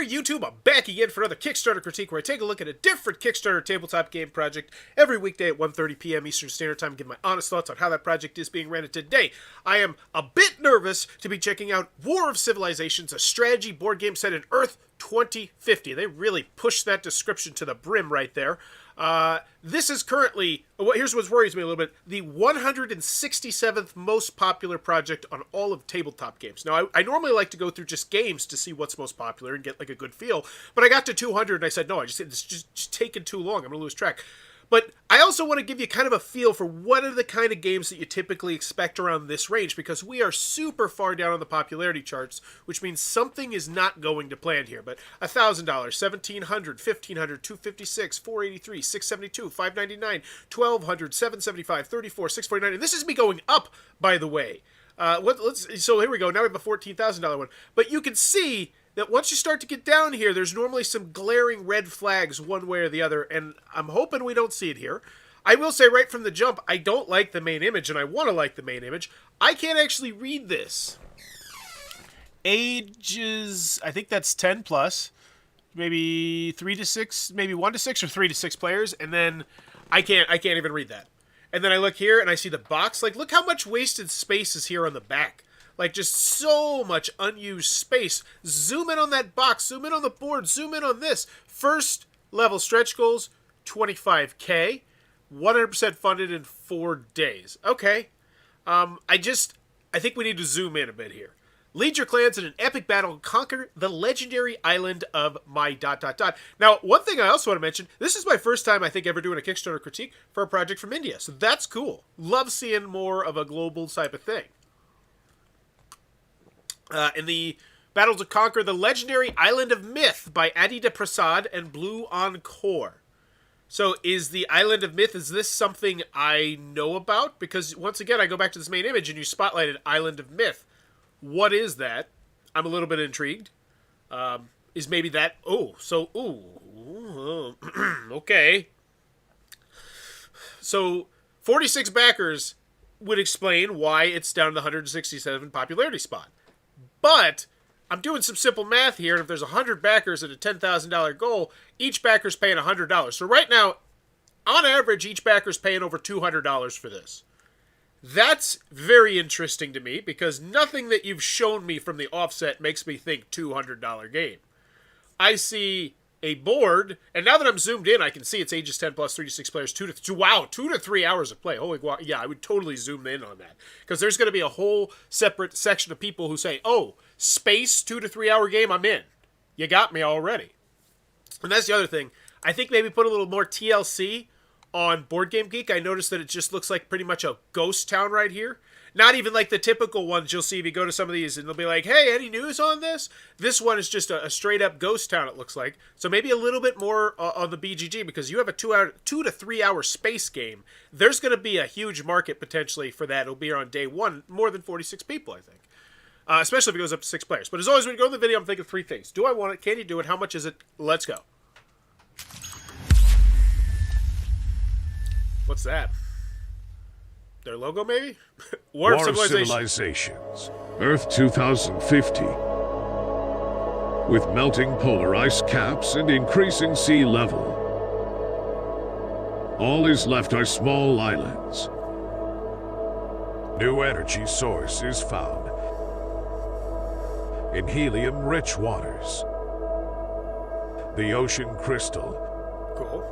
there, YouTube? I'm back again for another Kickstarter critique where I take a look at a different Kickstarter tabletop game project every weekday at 1:30 p.m. Eastern Standard Time and give my honest thoughts on how that project is being ran. Today, I am a bit nervous to be checking out War of Civilizations, a strategy board game set in Earth 2050. They really pushed that description to the brim right there. This is currently, here's what worries me a little bit, the 167th most popular project on all of tabletop games. Now, I normally like to go through just games to see what's most popular and get like a good feel, but I got to 200 and I said, no, it's just taking too long. I'm going to lose track. But I also want to give you kind of a feel for what are the kind of games that you typically expect around this range, because we are super far down on the popularity charts, which means something is not going to plan here. But $1,000, $1,700, $1,500, $256, $483, $672, $599, $1,200, $775, $34, $649, and this is me going up, by the way. So here we go. Now we have a $14,000 one. But you can see that once you start to get down here, there's normally some glaring red flags one way or the other, and I'm hoping we don't see it here. I will say right from the jump, I don't like the main image, and I want to like the main image. I can't actually read this. Ages, I think that's 10 plus, maybe 3 to 6, maybe 1 to 6 or 3 to 6 players, and then I can't even read that. And then I look here and I see the box. Like, look how much wasted space is here on the back. Like, just so much unused space. Zoom in on that box. Zoom in on the board. Zoom in on this. First level stretch goals, $25K. 100% funded in 4 days. Okay. I think we need to zoom in a bit here. Lead your clans in an epic battle and conquer the legendary island of my ... Now, one thing I also want to mention, this is my first time, I think, ever doing a Kickstarter critique for a project from India. So that's cool. Love seeing more of a global type of thing. In the battle to conquer the legendary Island of Myth by Aditya Prasad and Blue Encore. So is the Island of Myth, is this something I know about? Because once again, I go back to this main image and you spotlighted Island of Myth. What is that? I'm a little bit intrigued. Is maybe that, okay. So 46 backers would explain why it's down to the 167 popularity spot. But I'm doing some simple math here, and if there's 100 backers at a $10,000 goal, each backer's paying $100. So right now, on average, each backer's paying over $200 for this. That's very interesting to me, because nothing that you've shown me from the offset makes me think $200 game. I see a board, and now that I'm zoomed in, I can see it's ages 10 plus, 3 to 6 players, 2 to 3 hours of play. Holy wow, yeah, I would totally zoom in on that. Because there's going to be a whole separate section of people who say, oh, space, 2 to 3 hour game, I'm in. You got me already. And that's the other thing. I think maybe put a little more TLC on Board Game Geek. I noticed that it just looks like pretty much a ghost town right here. Not even like the typical ones you'll see if you go to some of these and they'll be like, hey, any news on this? This one is just a straight up ghost town, it looks like. So maybe a little bit more on the BGG, because you have a 2 to 3 hour space game. There's going to be a huge market potentially for that. It'll be on day one, more than 46 people, I think. Especially if it goes up to 6 players. But as always, when you go to the video, I'm thinking 3 things. Do I want it? Can you do it? How much is it? Let's go. What's that? Their logo, maybe? War of Civilizations. Earth 2050. With melting polar ice caps and increasing sea level, all is left are small islands. New energy source is found in helium-rich waters. The ocean crystal. Cool.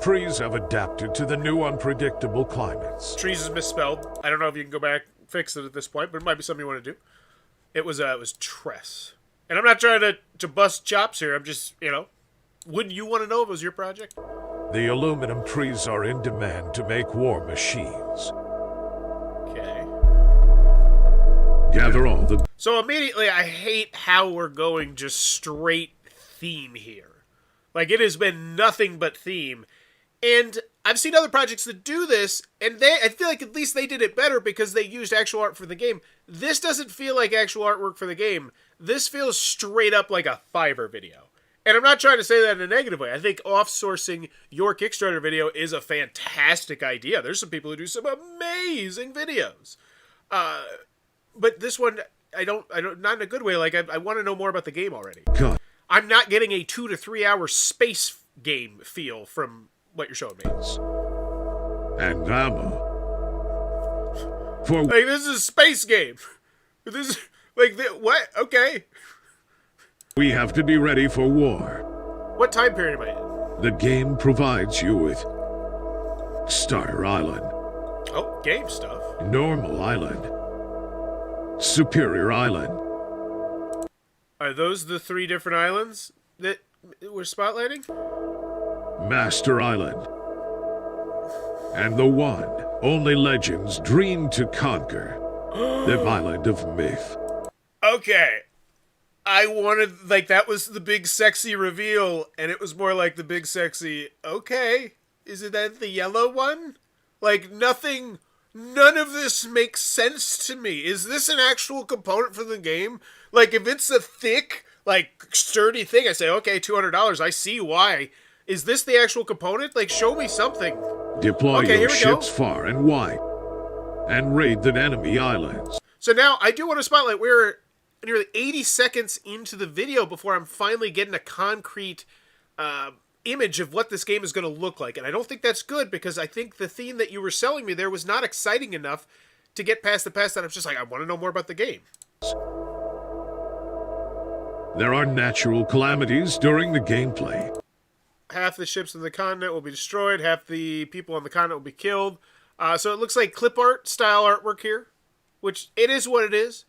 Trees have adapted to the new unpredictable climates. Trees is misspelled. I don't know if you can go back fix it at this point, but it might be something you want to do. It was Tress. And I'm not trying to bust chops here. I'm just, wouldn't you want to know if it was your project? The aluminum trees are in demand to make war machines. Okay. Gather all the... So immediately I hate how we're going just straight theme here. Like, it has been nothing but theme. And I've seen other projects that do this, and I feel like at least they did it better because they used actual art for the game. This doesn't feel like actual artwork for the game. This feels straight up like a Fiverr video. And I'm not trying to say that in a negative way. I think off-sourcing your Kickstarter video is a fantastic idea. There's some people who do some amazing videos. But this one, not in a good way. Like, I want to know more about the game already. guns, I'm not getting a 2 to 3 hour space game feel from what you're showing me. and ammo. For Like, this is a space game. This is, like, what? Okay. we have to be ready for war. What time period am I in? The game provides you with Starter Island, Oh, game stuff. Normal Island, Superior Island, Are those the 3 different islands that we're spotlighting? Master Island, and the one only legends dream to conquer, the Island of Myth. Okay. I wanted, like, that was the big sexy reveal, and it was more like the big sexy, okay, is it that the yellow one? Like, none of this makes sense to me. Is this an actual component for the game? Like, if it's a thick, like, sturdy thing, I say, okay, $200, I see why. Is this the actual component? Like, show me something. Deploy Okay, your here we go. ships far and wide, and raid the enemy islands. So now, I do want to spotlight, we're nearly 80 seconds into the video before I'm finally getting a concrete image of what this game is going to look like. And I don't think that's good, because I think the theme that you were selling me there was not exciting enough to get past the past that I'm just like, I want to know more about the game. There are natural calamities during the gameplay. Half the ships on the continent will be destroyed, half the people on the continent will be killed. So it looks like clip art style artwork here, which it is what it is.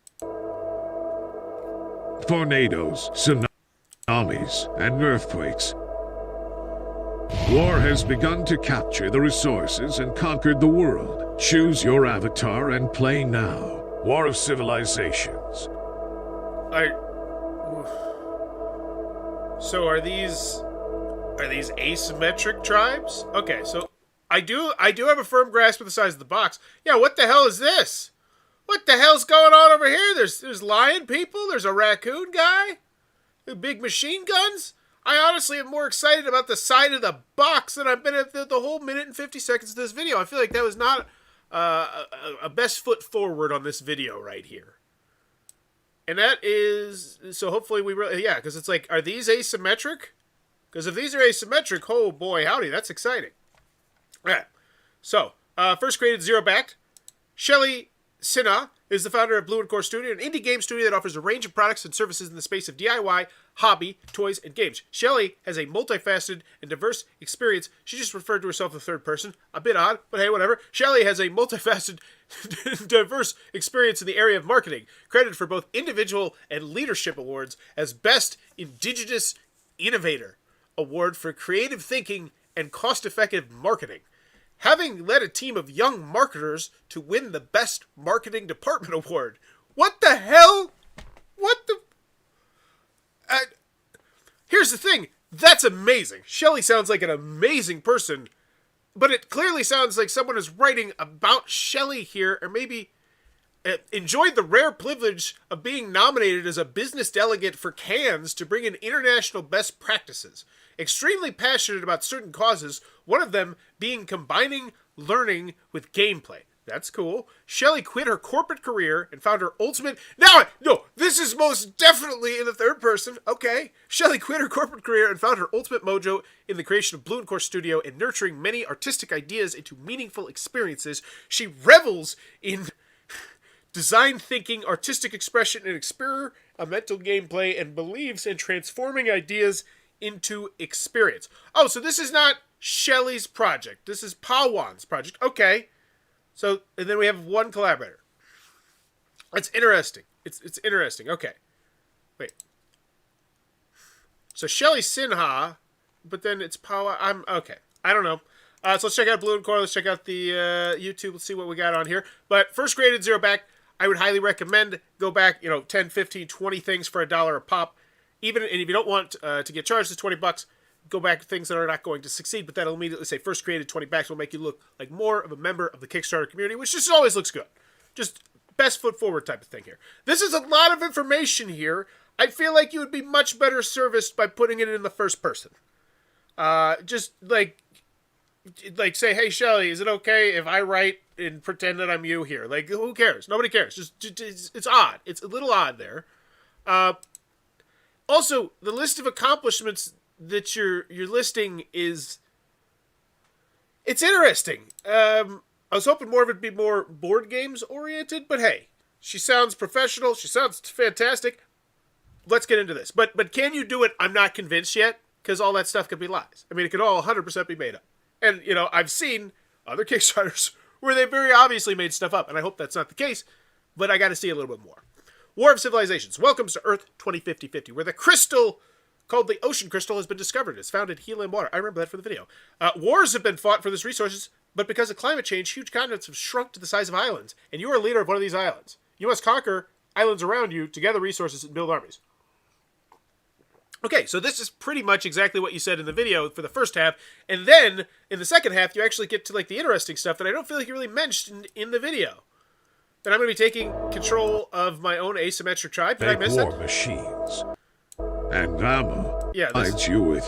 Tornadoes, tsunamis, and earthquakes. War has begun to capture the resources and conquered the world. Choose your avatar and play now. War of Civilizations. So are these asymmetric tribes? Okay, so I do have a firm grasp of the size of the box. Yeah, what the hell is this? What the hell's going on over here? There's lion people, there's a raccoon guy, big machine guns. I honestly am more excited about the side of the box than I've been at the whole minute and 50 seconds of this video. I feel like that was not a best foot forward on this video right here. And that is, so hopefully we really, yeah, because it's like, are these asymmetric? Because if these are asymmetric, oh boy, howdy, that's exciting. All right, so, first created zero-backed. Shelly Sinha is the founder of Blue and Core Studio, an indie game studio that offers a range of products and services in the space of DIY, hobby, toys, and games. Shelly has a multifaceted and diverse experience. She just referred to herself in the third person. A bit odd, but hey, whatever. Shelly has a multifaceted, diverse experience in the area of marketing, credited for both individual and leadership awards as Best Indigenous Innovator, award for creative thinking and cost-effective marketing. Having led a team of young marketers to win the Best Marketing Department Award. What the hell? What the... here's the thing. That's amazing. Shelly sounds like an amazing person, but it clearly sounds like someone is writing about Shelly here, or maybe enjoyed the rare privilege of being nominated as a business delegate for Cannes to bring in international best practices. Extremely passionate about certain causes, one of them being combining learning with gameplay. That's cool. Shelly quit her corporate career and found her ultimate... No, this is most definitely in the third person. Okay. Shelly quit her corporate career and found her ultimate mojo in the creation of Blue and Core Studio and nurturing many artistic ideas into meaningful experiences. She revels in design thinking, artistic expression, and experimental gameplay, and believes in transforming ideas into experience. Oh, so this is not Shelly's project. This is Pawan's project. Okay. So, and then we have one collaborator. That's interesting. It's interesting. Okay. Wait. So Shelly Sinha, but then it's Pawa. Okay. I don't know. So let's check out Blue and Core. Let's check out the YouTube. Let's see what we got on here. But first graded zero back. I would highly recommend go back, 10, 15, 20 things for $1 a pop. And if you don't want to get charged the $20, go back to things that are not going to succeed, but that'll immediately say first created $20 will make you look like more of a member of the Kickstarter community, which just always looks good. Just best foot forward type of thing here. This is a lot of information here. I feel like you would be much better serviced by putting it in the first person. Just like say, hey Shelly, is it okay if I write and pretend that I'm you here. Like, who cares? Nobody cares. It's odd. It's a little odd there. Also, the list of accomplishments that you're listing is... It's interesting. I was hoping more of it would be more board games oriented, but hey, she sounds professional. She sounds fantastic. Let's get into this. But can you do it? I'm not convinced yet, because all that stuff could be lies. I mean, it could all 100% be made up. And, you know, I've seen other Kickstarters where they very obviously made stuff up, and I hope that's not the case, but I got to see a little bit more. War of Civilizations welcomes to Earth 2050-50, where the crystal called the Ocean Crystal has been discovered. It's found in helium water. I remember that from the video. Wars have been fought for this resources, but because of climate change, huge continents have shrunk to the size of islands, and you are a leader of one of these islands. You must conquer islands around you to gather resources and build armies. Okay, so this is pretty much exactly what you said in the video for the first half, and then in the second half, you actually get to like the interesting stuff that I don't feel like you really mentioned in the video. That I'm going to be taking control of my own asymmetric tribe. Did I miss it? War machines and ammo. Yeah, Provides you with.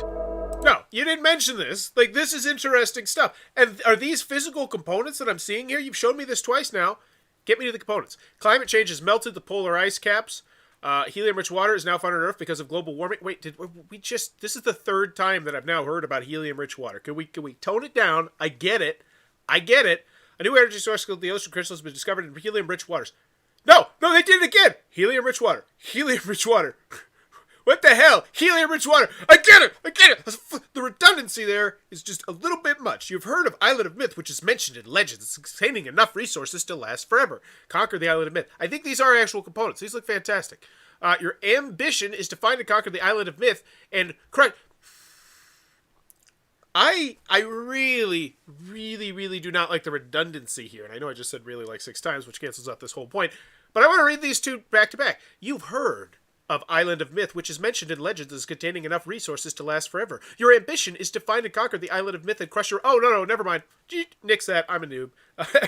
No, you didn't mention this. Like, this is interesting stuff. And are these physical components that I'm seeing here? You've shown me this twice now. Get me to the components. Climate change has melted the polar ice caps. Helium-rich water is now found on Earth because of global warming. Wait, did we just... This is the third time that I've now heard about helium-rich water. Can we tone it down? I get it. A new energy source called the Ocean Crystal has been discovered in helium-rich waters. No, they did it again. Helium-rich water. What the hell? Helium-rich water. I get it. The redundancy there is just a little bit much. You've heard of Island of Myth, which is mentioned in legends. It's containing enough resources to last forever. Conquer the Island of Myth. I think these are actual components. These look fantastic. Your ambition is to find and conquer the Island of Myth and correct. I really, really, really do not like the redundancy here. And I know I just said really like 6 times, which cancels out this whole point. But I want to read these two back to back. You've heard of Island of Myth, which is mentioned in legends as containing enough resources to last forever. Your ambition is to find and conquer the Island of Myth and crush your... Oh, no, never mind. Nix that. I'm a noob.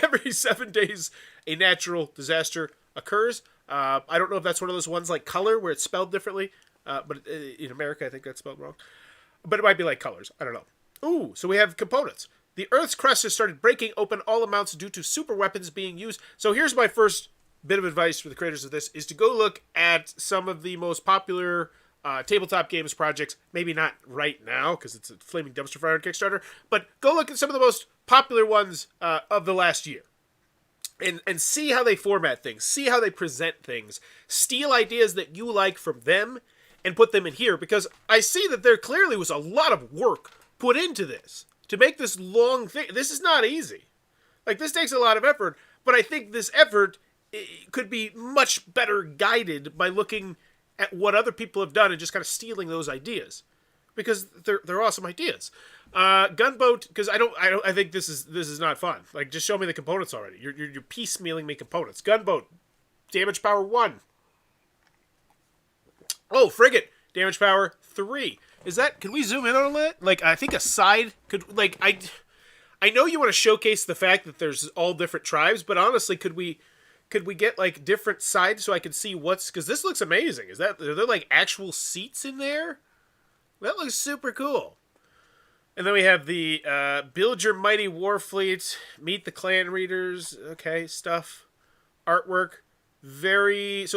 Every 7 days, a natural disaster occurs. I don't know if that's one of those ones like Color, where it's spelled differently. But in America, I think that's spelled wrong. But it might be like Colors. I don't know. Ooh, so we have components. The Earth's crust has started breaking open all amounts due to super weapons being used. So here's my first bit of advice for the creators of this, is to go look at some of the most popular tabletop games projects. Maybe not right now, because it's a flaming dumpster fire on Kickstarter, but go look at some of the most popular ones of the last year. And see how they format things, see how they present things, steal ideas that you like from them, and put them in here, because I see that there clearly was a lot of work put into this, to make this long thing. This is not easy. Like, this takes a lot of effort, but I think this effort could be much better guided by looking at what other people have done and just kind of stealing those ideas, because they're awesome ideas. Gunboat, because I think this is not fun. Like, just show me the components already. You're piecemealing me components. Gunboat, damage power 1. Oh, frigate, damage power 3. Is that? Can we zoom in on that? Like, I think a side could, like, I know you want to showcase the fact that there's all different tribes, but honestly, could we get, like, different sides so I can see what's... Because this looks amazing. Are there, like, actual seats in there? That looks super cool. And then we have the Build Your Mighty War Fleet, Meet the Clan Readers, okay, stuff. Artwork. So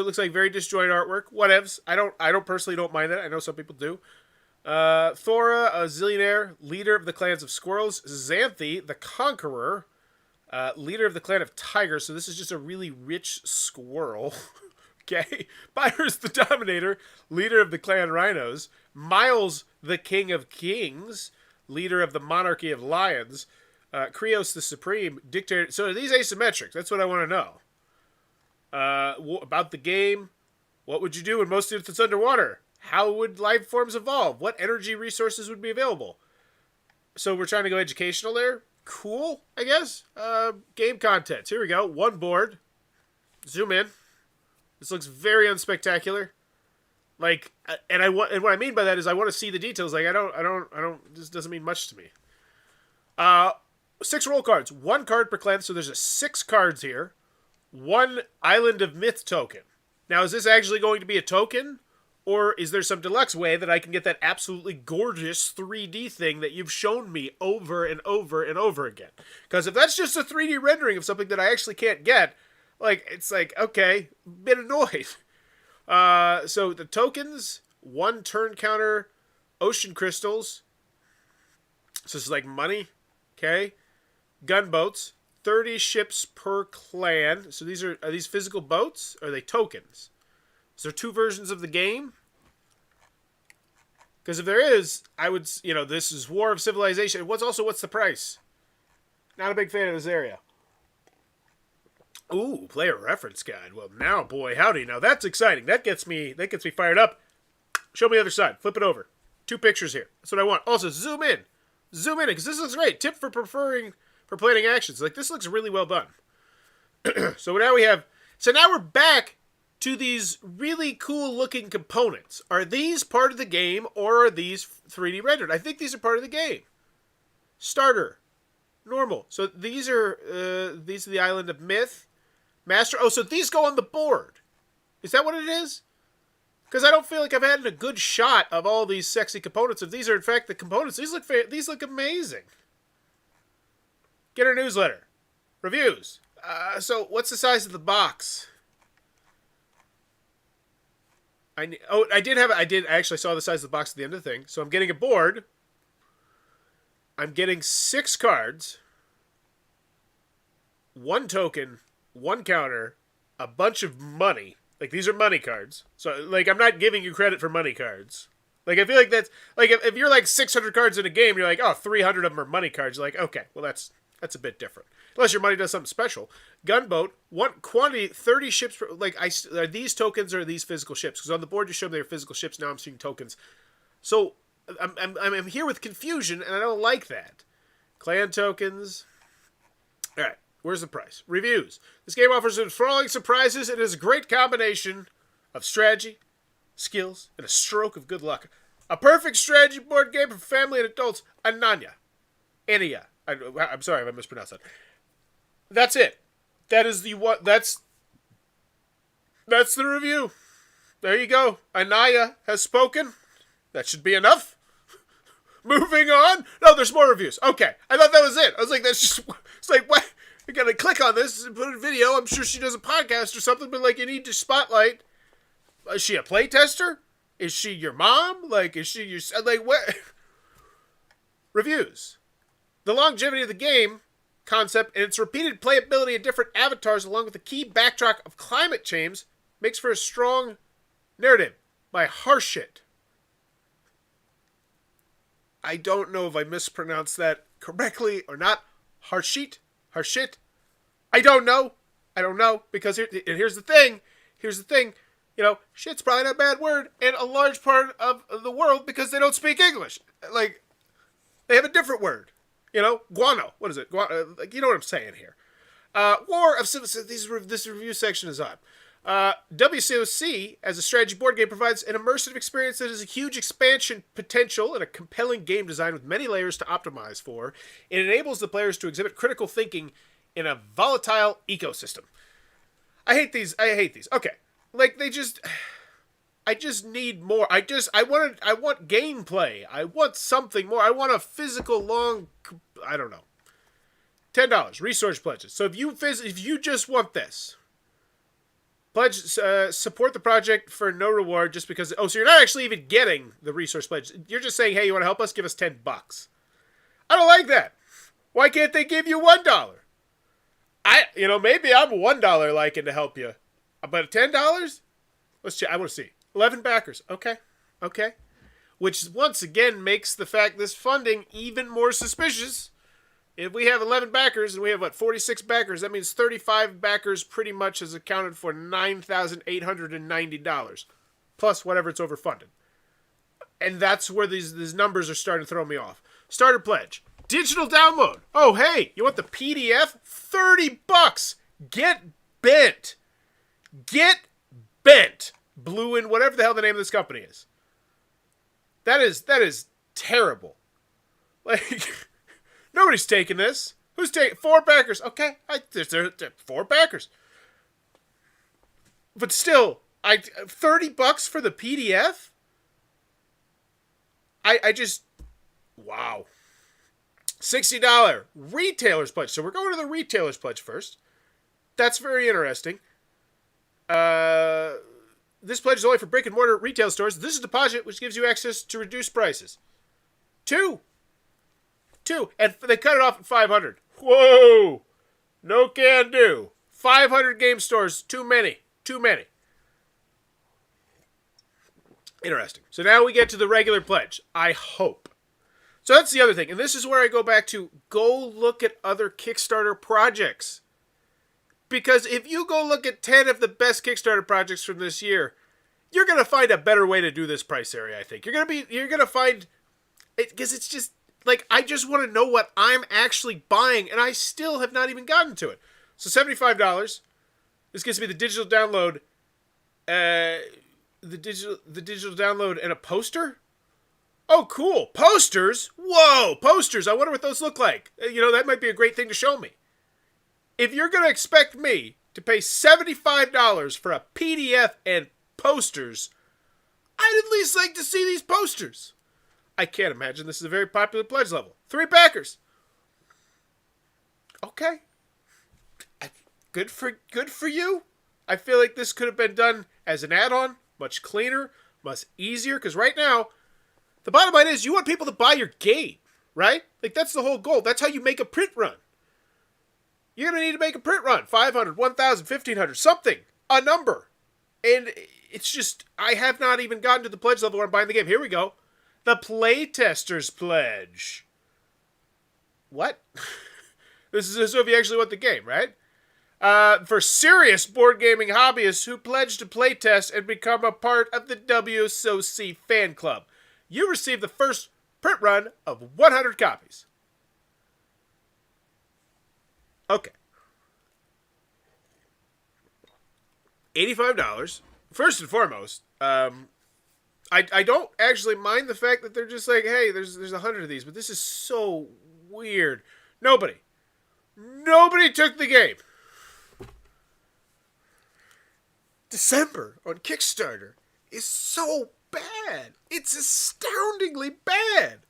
it looks like very disjointed artwork. Whatevs. I don't personally don't mind that. I know some people do. Thora, a zillionaire, leader of the clans of squirrels. Xanthi, the conqueror, leader of the clan of tigers. So this is just a really rich squirrel. Okay. Byers, the dominator, leader of the clan rhinos. Miles, the king of kings, leader of the monarchy of lions. Krios, the supreme, dictator. So are these asymmetric? That's what I want to know. About the game. What would you do when most of it's underwater? How would life forms evolve? What energy resources would be available? So we're trying to go educational there. Cool, I guess. Game contents. Here we go. 1 board. Zoom in. This looks very unspectacular. Like, and what I mean by that is I want to see the details. Like, I don't. This doesn't mean much to me. 6 roll cards. 1 card per clan. So there's 6 cards here. 1 Island of Myth token. Now, is this actually going to be a token? Or is there some deluxe way that I can get that absolutely gorgeous 3D thing that you've shown me over and over and over again? Because if that's just a 3D rendering of something that I actually can't get, like, it's like, okay, been annoyed. So the tokens, 1 turn counter, ocean crystals. So this is like money, okay? Gunboats, 30 ships per clan. So are these physical boats? Or are they tokens? Is there 2 versions of the game? Because if there is, I would, this is War of Civilization. What's the price? Not a big fan of this area. Ooh, player reference guide. Well, now, boy, howdy. Now that's exciting. That gets me fired up. Show me the other side. Flip it over. 2 pictures here. That's what I want. Also, zoom in. Zoom in, because this looks great. Tip for planning actions. Like, this looks really well done. So now we're back to these really cool looking components. Are these part of the game, or are these 3D rendered? I think these are part of the game. Starter. Normal. So these are the Island of Myth. Master. Oh, so these go on the board. Is that what it is? Because I don't feel like I've had a good shot of all these sexy components. If these are in fact the components, these look amazing. Get our newsletter. Reviews. So what's the size of the box? I actually saw the size of the box at the end of the thing. So I'm getting a board. I'm getting 6 cards. 1 token, 1 counter, a bunch of money. Like, these are money cards. So, like, I'm not giving you credit for money cards. Like, I feel like that's... Like, if you're, like, 600 cards in a game, you're like, oh, 300 of them are money cards. You're like, okay, well, that's a bit different. Unless your money does something special. Gunboat, 1 quantity, 30 ships... Per, like, are these tokens or are these physical ships? Because on the board you showed me they're physical ships. Now I'm seeing tokens. So, I'm here with confusion, and I don't like that. Clan tokens. All right. Where's the price? Reviews. This game offers enthralling surprises. It is a great combination of strategy, skills, and a stroke of good luck. A perfect strategy board game for family and adults. Ananya. I'm sorry if I mispronounced that. That's it. That is the what? That's the review. There you go. Anaya has spoken. That should be enough. Moving on. No, there's more reviews. Okay. I thought that was it. I was like, that's just... It's like, what? You gotta click on this and put in a video. I'm sure she does a podcast or something, but, like, you need to spotlight. Is she a playtester? Is she your mom? Like, is she your... Like, what? Reviews. The longevity of the game concept and its repeated playability in different avatars, along with the key backdrop of climate change, makes for a strong narrative by Harshit. I don't know if I mispronounced that correctly or not. Harshit? I don't know. Because here's the thing. Shit's probably not a bad word in a large part of the world because they don't speak English. Like, they have a different word. Guano. What is it? Like, you know what I'm saying here. War of Civilization. This review section is on. WCOC, as a strategy board game, provides an immersive experience that has a huge expansion potential and a compelling game design with many layers to optimize for. It enables the players to exhibit critical thinking in a volatile ecosystem. I hate these. Okay. Like, I just need more. I want gameplay. I want something more. I want a physical I don't know. $10 resource pledges. So if you just want this, pledge support the project for no reward just because. Oh, so you're not actually even getting the resource pledge. You're just saying, hey, you want to help us? Give us $10. I don't like that. Why can't they give you $1? Maybe I'm $1 liking to help you, but $10? Let's check. I want to see 11 backers. Okay. Which once again makes the fact this funding even more suspicious. If we have 11 backers and we have 46 backers, that means 35 backers pretty much has accounted for $9,890 plus whatever it's overfunded. And that's where these numbers are starting to throw me off. Starter pledge. Digital download. Oh, hey, you want the PDF? $30. Get bent. Blue and whatever the hell the name of this company is. That is terrible. Like, nobody's taking this. Who's taking 4 backers? Okay, there's 4 backers. But still, $30 for the PDF? I just, wow. $60 retailer's pledge. So we're going to the retailer's pledge first. That's very interesting. This pledge is only for brick and mortar retail stores. This is a deposit, which gives you access to reduced prices. Two. And they cut it off at 500. Whoa. No can do. 500 game stores. Too many. Interesting. So now we get to the regular pledge. I hope. So that's the other thing. And this is where I go back to go look at other Kickstarter projects. Because if you go look at 10 of the best Kickstarter projects from this year, you're going to find a better way to do this price area, I think. You're going to find it, because it's just like, I just want to know what I'm actually buying, and I still have not even gotten to it. So $75. This gives me the digital download, the digital download and a poster. Oh, cool. Posters? Whoa, posters. I wonder what those look like. That might be a great thing to show me. If you're going to expect me to pay $75 for a PDF and posters, I'd at least like to see these posters. I can't imagine this is a very popular pledge level. 3 backers. Okay. Good for you. I feel like this could have been done as an add-on, much cleaner, much easier, because right now, the bottom line is you want people to buy your game, right? Like, that's the whole goal. That's how you make a print run. You're going to need to make a print run. 500, 1,000, 1,500, something. A number. And it's just, I have not even gotten to the pledge level where I'm buying the game. Here we go. The Playtester's Pledge. What? This is if you actually want the game, right? For serious board gaming hobbyists who pledge to playtest and become a part of the WSOC fan club. You receive the first print run of 100 copies. Okay. $85. First and foremost, I don't actually mind the fact that they're just like, hey, there's 100 of these, but this is so weird. Nobody took the game. December on Kickstarter is so bad. It's astoundingly bad.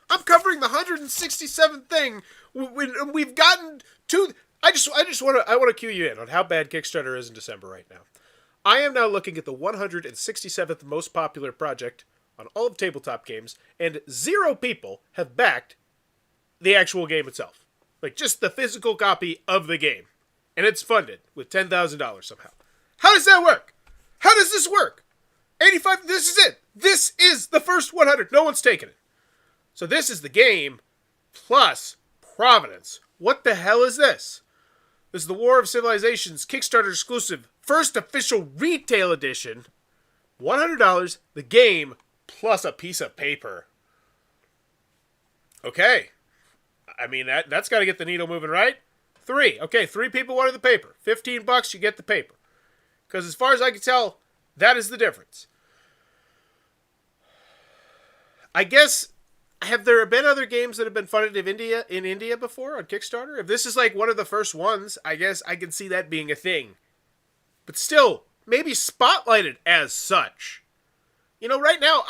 I'm covering the 167th thing when we've gotten to. I want to cue you in on how bad Kickstarter is in December right now. I am now looking at the 167th most popular project on all of tabletop games, and 0 people have backed the actual game itself. Like, just the physical copy of the game. And it's funded with $10,000 somehow. How does that work? How does this work? 85, this is it. This is the first 100. No one's taken it. So this is the game plus Providence. What the hell is this? This is the War of Civilizations Kickstarter exclusive first official retail edition. $100, the game, plus a piece of paper. Okay. I mean, that's got to get the needle moving, right? 3. Okay, 3 people wanted the paper. $15, you get the paper. Because as far as I can tell, that is the difference. I guess, have there been other games that have been funded in India before on Kickstarter? If this is like one of the first ones, I guess I can see that being a thing. But still, maybe spotlighted as such. Right now,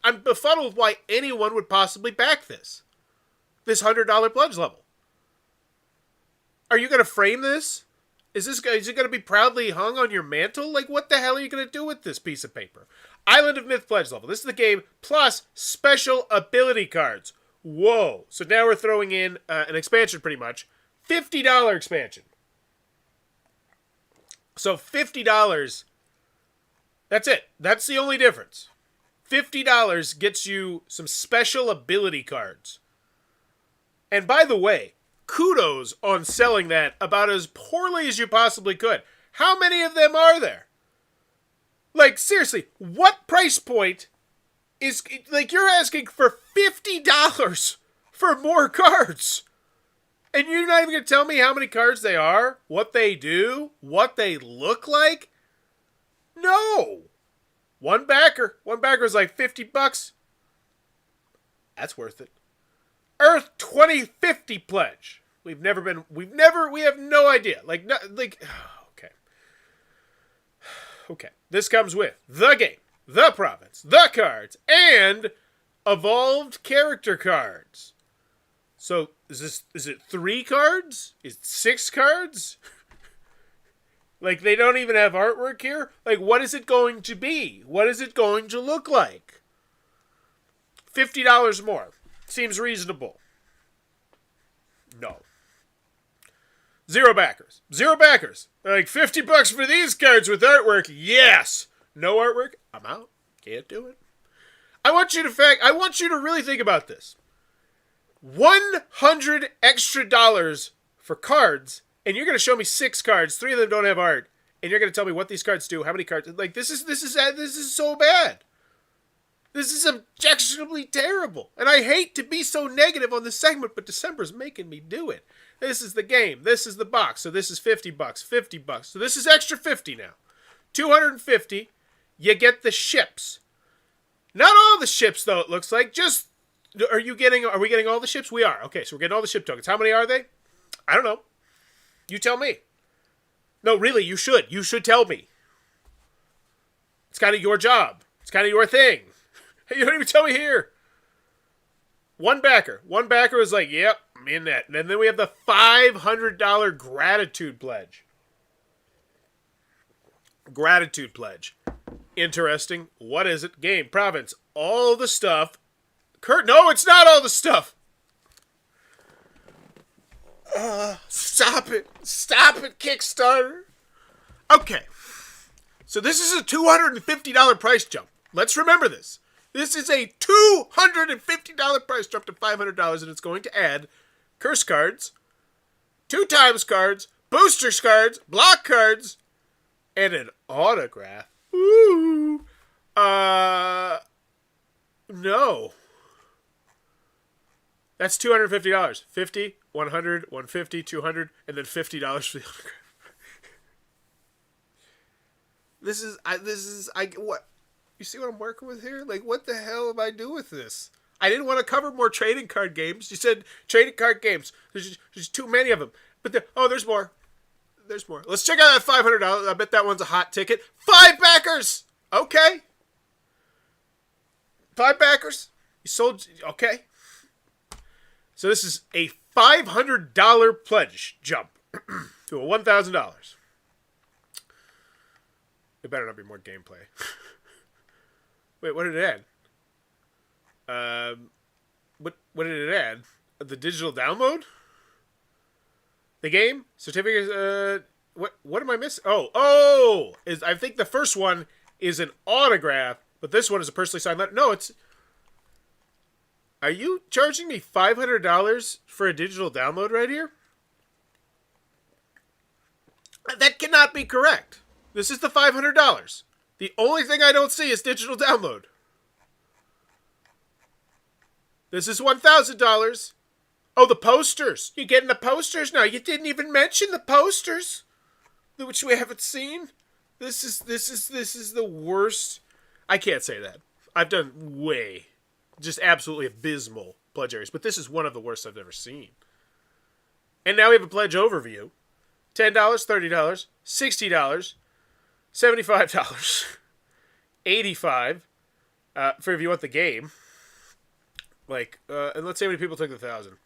I'm befuddled why anyone would possibly back this. This $100 pledge level. Are you going to frame this? Is it going to be proudly hung on your mantle? Like, what the hell are you going to do with this piece of paper? Island of Myth pledge level. This is the game plus special ability cards. Whoa. So now we're throwing in an expansion pretty much. $50 expansion. So $50, that's it. That's the only difference. $50 gets you some special ability cards. And by the way, kudos on selling that about as poorly as you possibly could. How many of them are there? Like, seriously, what price point is, like, you're asking for $50 for more cards? And you're not even going to tell me how many cards they are, what they do, what they look like? No. One backer is like $50. That's worth it. Earth 2050 pledge. We have no idea. Okay. Okay. This comes with the game, the province, the cards, and evolved character cards. So, is it 3 cards? Is it 6 cards? Like, they don't even have artwork here? Like, what is it going to be? What is it going to look like? $50 more. Seems reasonable. No. 0 backers. 0 backers. Like, $50 for these cards with artwork. Yes. No artwork. I'm out. Can't do it. I want you to really think about this. $100 extra for cards, and you're going to show me 6 cards. 3 of them don't have art, and you're going to tell me what these cards do, how many cards. Like, this is so bad. This is objectionably terrible. And I hate to be so negative on this segment, but December's making me do it. This is the game. This is the box. So this is $50. $50. So this is extra 50 now. $250. You get the ships. Not all the ships, though, it looks like. Just, are we getting all the ships? We are. Okay, so we're getting all the ship tokens. How many are they? I don't know. You tell me. No, really, you should. You should tell me. It's kind of your job. It's kind of your thing. You don't even tell me here. One backer. One backer is like, yep, I'm in that. And then we have the $500 gratitude pledge. Gratitude pledge. Interesting. What is it? Game, province, all the stuff. No, it's not all the stuff. Stop it. Stop it, Kickstarter. Okay. So this is a $250 price jump. Let's remember this. This is a $250 price jump to $500, and it's going to add curse cards, 2 times cards, boosters cards, block cards, and an autograph. Ooh. No. That's $250. 50, 100, 150, 200, and then $50 for the autograph. What? You see what I'm working with here? Like, what the hell am I doing with this? I didn't want to cover more trading card games. You said trading card games. There's too many of them. But there's more. There's more. Let's check out that $500. I bet that one's a hot ticket. 5 backers. Okay. 5 backers. You sold. Okay. So this is a $500 pledge jump to a $1,000. It better not be more gameplay. Wait, what did it add? What did it add? The digital download? The game? Certificates, what am I missing? I think the first one is an autograph, but this one is a personally signed letter. No, it's... Are you charging me $500 for a digital download right here? That cannot be correct. This is the $500. The only thing I don't see is digital download. This is $1,000. Oh, the posters. You're getting the posters now. You didn't even mention the posters, which we haven't seen. This is the worst. I can't say that. I've done way, just absolutely abysmal pledge areas, but this is one of the worst I've ever seen. And now we have a pledge overview. $10, $30, $60, $75, $85 for if you want the game. Like, and let's see how many people took the 1,000.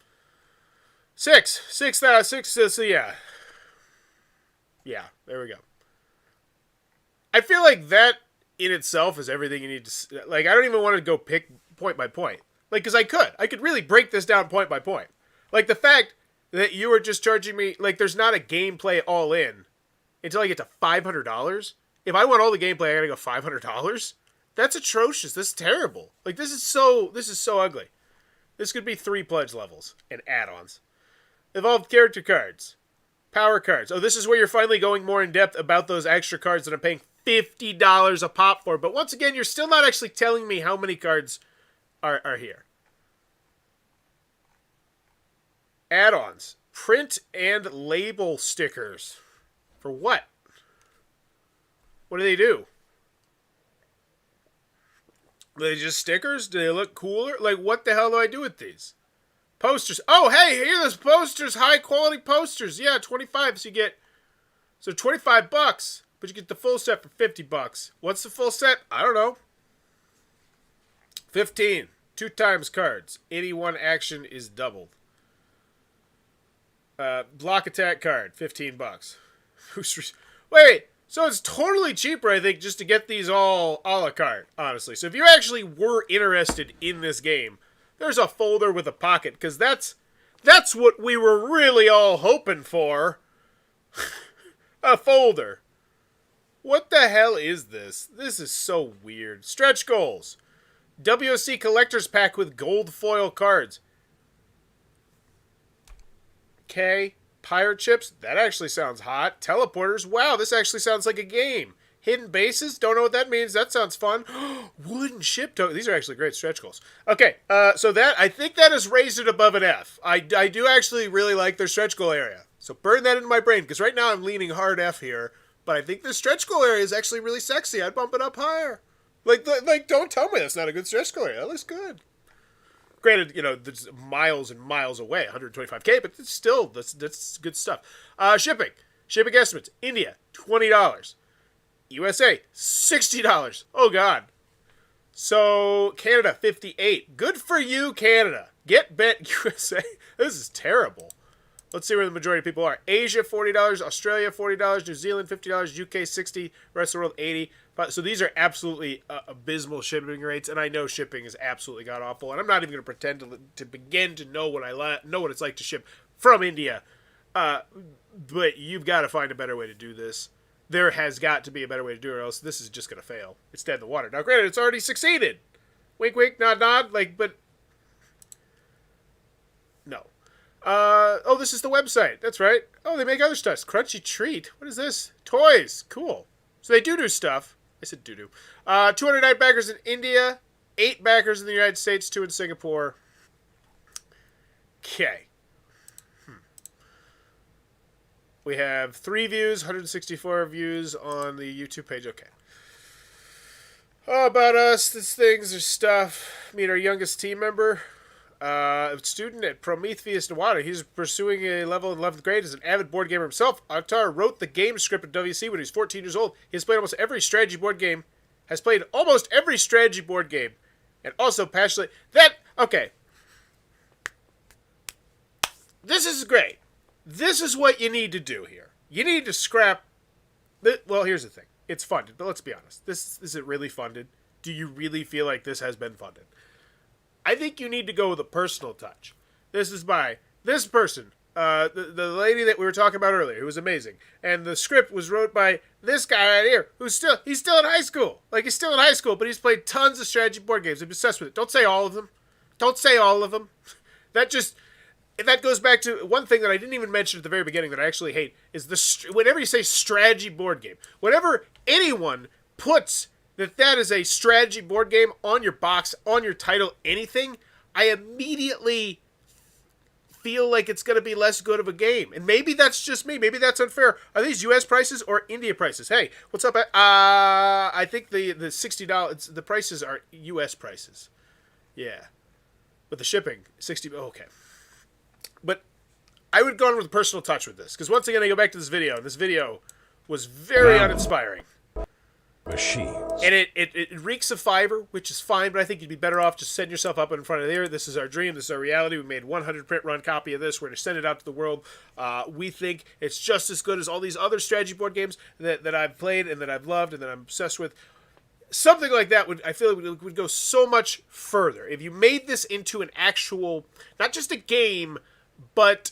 6,000. So yeah. Yeah, there we go. I feel like that in itself is everything you need to... Like, I don't even want to go pick point by point. Like, because I could really break this down point by point. Like, the fact that you were just charging me... Like, there's not a gameplay all in until I get to $500. If I want all the gameplay, I gotta go $500? That's atrocious. This is terrible. Like, this is so ugly. This could be 3 pledge levels and add-ons. Evolved character cards. Power cards. Oh, this is where you're finally going more in depth about those extra cards that I'm paying $50 a pop for. But once again, you're still not actually telling me how many cards are here. Add-ons. Print and label stickers. For what? What do they do? Are they just stickers? Do they look cooler? Like, what the hell do I do with these? Posters. Oh, hey, here are those posters. High quality posters. Yeah, 25. So you get... So $25. but you get the full set for $50. What's the full set? I don't know. 15. 2 times cards. Any one action is doubled. Block attack card, $15. Wait, so it's totally cheaper, I think, just to get these all a la carte, honestly. So if you actually were interested in this game, there's a folder with a pocket, because that's what we were really all hoping for. A folder. What the hell is this? This is so weird. Stretch goals. WOC Collector's Pack with gold foil cards. Okay. Pirate chips. That actually sounds hot. Teleporters. Wow, this actually sounds like a game. Hidden bases. Don't know what that means. That sounds fun. Wooden ship token. These are actually great stretch goals. Okay, so that, I think that has raised it above an F. I do actually really like their stretch goal area. So burn that into my brain, because right now I'm leaning hard F here. But I think the stretch goal area is actually really sexy. I'd bump it up higher. Like, don't tell me that's not a good stretch goal area. That looks good. Granted, you know, there's miles and miles away, 125K, but it's still, that's good stuff. Shipping. Shipping estimates. India, $20. USA, $60. Oh, God. So, Canada, $58. Good for you, Canada. Get bent, USA. This is terrible. Let's see where the majority of people are. Asia, $40. Australia, $40. New Zealand, $50. UK, $60. Rest of the world, $80. So these are absolutely abysmal shipping rates, and I know shipping is absolutely god-awful, and I'm not even going to pretend to begin to know what know what it's like to ship from India. But you've got to find a better way to do this. There has got to be a better way to do it, or else this is just going to fail. It's dead in the water. Now, granted, it's already succeeded. Wink, wink, nod, nod. Like, but no. Oh, this is the website. That's right. Oh, they make other stuff. Crunchy Treat. What is this? Toys. Cool. So they do stuff. I said doo-doo. 209 backers in India. 8 backers in the United States. 2 in Singapore. Okay. We have 3 views. 164 views on the YouTube page. Okay. Oh, about us. This things. There's stuff. Meet our youngest team member. Student at Prometheus, Nevada. He's pursuing a level in 11th grade as an avid board gamer himself. Antar wrote the game script at WC when he was 14 years old. He has played almost every strategy board game. And also passionately... Okay. This is great. This is what you need to do here. You need to scrap... Well, here's the thing. It's funded, but let's be honest. Is it really funded? Do you really feel like this has been funded? I think you need to go with a personal touch. This is by this person, the lady that we were talking about earlier, who was amazing. And the script was wrote by this guy right here, he's still in high school. Like, he's still in high school, but he's played tons of strategy board games. I'm obsessed with it. Don't say all of them. That goes back to one thing that I didn't even mention at the very beginning that I actually hate, is whenever you say strategy board game, whenever anyone puts that is a strategy board game on your box, on your title, anything, I immediately feel like it's going to be less good of a game. And maybe that's just me. Maybe that's unfair. Are these U.S. prices or India prices? Hey, what's up? I think the $60, the prices are U.S. prices. Yeah. But the shipping, $60, okay. But I would go on with a personal touch with this. Because once again, I go back to this video. And this video was very uninspiring. Machines. And it reeks of Fiverr, which is fine, but I think you'd be better off just setting yourself up in front of there. This is our dream. This is our reality. We made 100 print run copy of this. We're going to send it out to the world. We think it's just as good as all these other strategy board games that I've played and that I've loved and that I'm obsessed with. Something like that I feel would go so much further. If you made this into an actual, not just a game, but,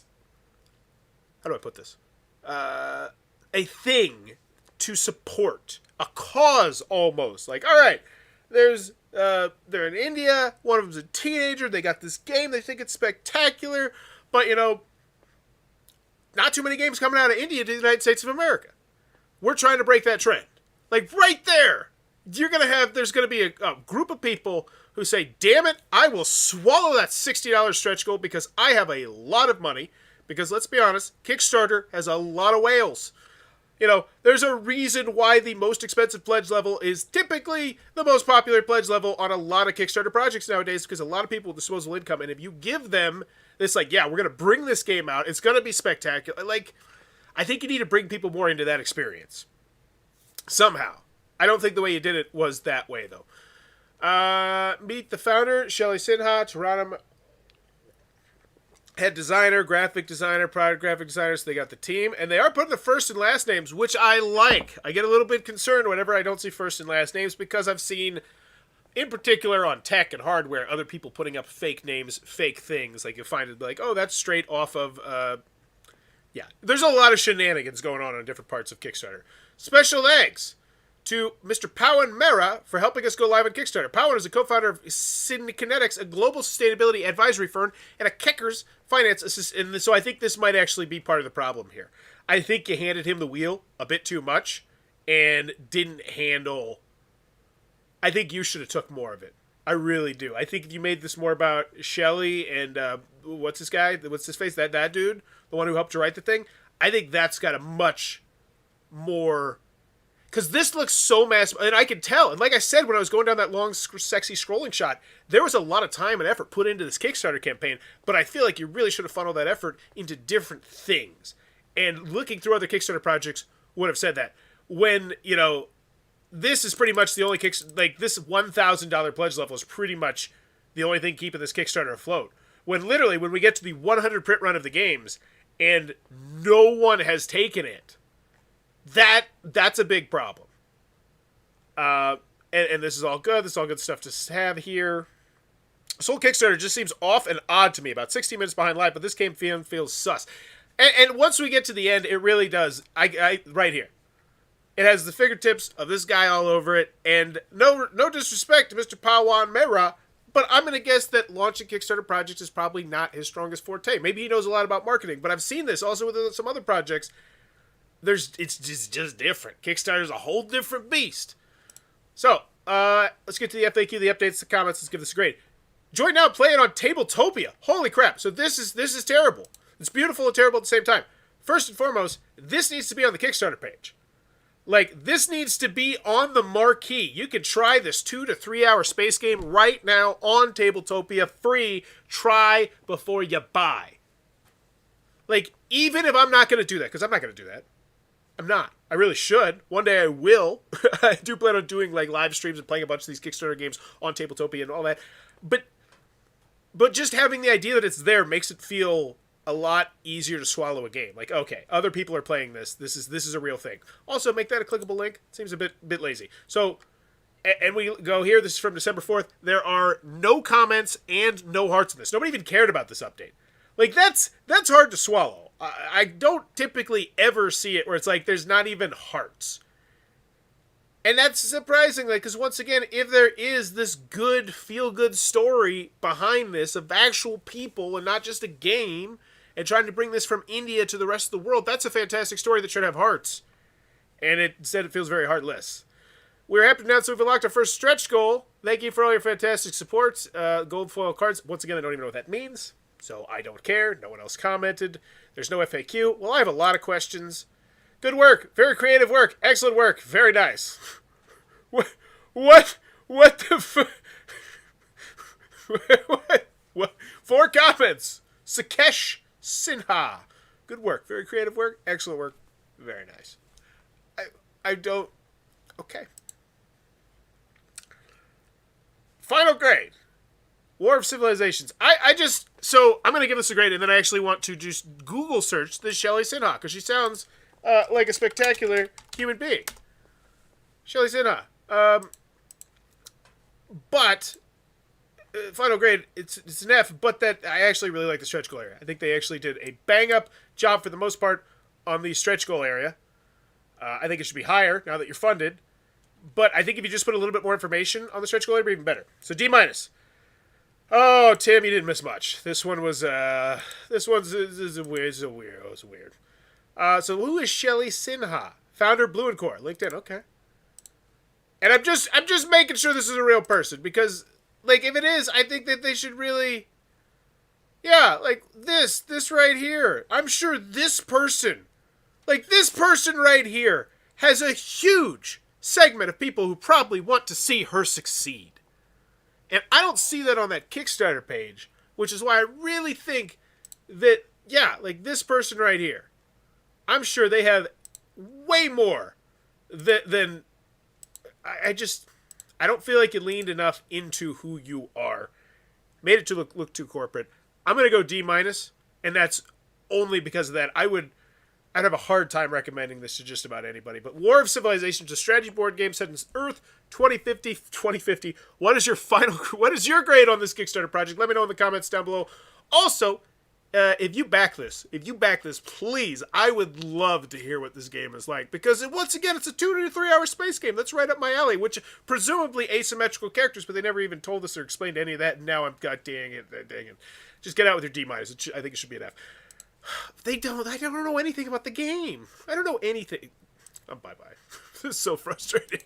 how do I put this? A thing to support. A cause, almost. Like, all right, they're in India, one of them's a teenager, they got this game, they think it's spectacular, but, you know, not too many games coming out of India to the United States of America. We're trying to break that trend. Like, right there, there's going to be a group of people who say, damn it, I will swallow that $60 stretch goal because I have a lot of money, because let's be honest, Kickstarter has a lot of whales. You know, there's a reason why the most expensive pledge level is typically the most popular pledge level on a lot of Kickstarter projects nowadays, because a lot of people with disposable income, and if you give them this, like, yeah, we're going to bring this game out, it's going to be spectacular. Like, I think you need to bring people more into that experience. Somehow. I don't think the way you did it was that way, though. Meet the founder, Shelly Sinha, Toronto head designer, graphic designer, product graphic designer, so they got the team. And they are putting the first and last names, which I like. I get a little bit concerned whenever I don't see first and last names because I've seen, in particular on tech and hardware, other people putting up fake names, fake things. Like, you'll find it like, oh, that's straight off of... yeah, there's a lot of shenanigans going on different parts of Kickstarter. Special thanks to Mr. Powan Mera for helping us go live on Kickstarter. Powan is a co-founder of Kinetics, a global sustainability advisory firm, and a Keckers finance assistant. And so I think this might actually be part of the problem here. I think you handed him the wheel a bit too much and didn't handle... I think you should have took more of it. I really do. I think if you made this more about Shelley and what's this guy? What's his face? That dude? The one who helped you write the thing? I think that's got a much more... Because this looks so massive, and I can tell. And like I said, when I was going down that long, sexy scrolling shot, there was a lot of time and effort put into this Kickstarter campaign, but I feel like you really should have funneled that effort into different things. And looking through other Kickstarter projects would have said that. When, you know, this is pretty much the only like, this $1,000 pledge level is pretty much the only thing keeping this Kickstarter afloat. When literally, when we get to the 100 print run of the games, and no one has taken it, that's a big problem. And this is all good. This is all good stuff to have here. This whole Kickstarter just seems off and odd to me. About 16 minutes behind live, but this game feels sus. And once we get to the end, it really does. I right here. It has the fingertips of this guy all over it. And no disrespect to Mr. Pawan Mera, but I'm going to guess that launching Kickstarter projects is probably not his strongest forte. Maybe he knows a lot about marketing, but I've seen this also with some other projects. It's just different. Kickstarter's a whole different beast. So, let's get to the FAQ, the updates, the comments. Let's give this a grade. Join now, play it on Tabletopia. Holy crap. So this is terrible. It's beautiful and terrible at the same time. First and foremost, this needs to be on the Kickstarter page. Like, this needs to be on the marquee. You can try this 2 to 3 hour space game right now on Tabletopia. Free. Try before you buy. Like, even if I'm not going to do that, because I'm not going to do that. I'm not. I really should. One day I will. I do plan on doing like live streams and playing a bunch of these Kickstarter games on Tabletopia and all that. But just having the idea that it's there makes it feel a lot easier to swallow a game. Like, okay, other people are playing this. This is a real thing. Also, make that a clickable link. Seems a bit lazy. So, and we go here. This is from December 4th. There are no comments and no hearts in this. Nobody even cared about this update. Like, that's hard to swallow. I don't typically ever see it where it's like there's not even hearts. And that's surprising, like, because once again, if there is this good, feel-good story behind this of actual people and not just a game, and trying to bring this from India to the rest of the world, that's a fantastic story that should have hearts. And instead it feels very heartless. We're happy to announce that we've unlocked our first stretch goal. Thank you for all your fantastic support. Gold foil cards. Once again, I don't even know what that means, so I don't care. No one else commented. There's no FAQ. Well, I have a lot of questions. Good work. Very creative work. Excellent work. Very nice. What the what? 4 comments. Sakesh Sinha. Good work. Very creative work. Excellent work. Very nice. I don't... Okay. Final grade. War of Civilizations. So I'm going to give this a grade, and then I actually want to just Google search this Shelly Sinha, because she sounds like a spectacular human being. Shelly Sinha. But, final grade, it's an F, but that I actually really like the stretch goal area. I think they actually did a bang-up job for the most part on the stretch goal area. I think it should be higher now that you're funded. But I think if you just put a little bit more information on the stretch goal area, it'd be even better. So D-. Oh, Tim, you didn't miss much. This one was, this one's weird. It was weird. So who is Shelly Sinha? Founder, Blue & Core. LinkedIn, okay. And I'm just making sure this is a real person, because, like, if it is, I think that they should really, yeah, like, this right here. I'm sure this person right here has a huge segment of people who probably want to see her succeed. And I don't see that on that Kickstarter page, which is why I really think that, yeah, like this person right here, I'm sure they have way more then I don't feel like you leaned enough into who you are. Made it to look too corporate. I'm gonna go D-, and that's only because of that. I'd have a hard time recommending this to just about anybody. But War of Civilizations, a strategy board game set in Earth 2050. What is your grade on this Kickstarter project? Let me know in the comments down below. Also, if you back this, please, I would love to hear what this game is like. Because, once again, it's a 2 to 3 hour space game. That's right up my alley, which presumably asymmetrical characters, but they never even told us or explained any of that, and now I'm, god dang it. Just get out with your D-. I think it should be an F. I don't know anything about the game. I don't know anything. Bye-bye. This is so frustrating.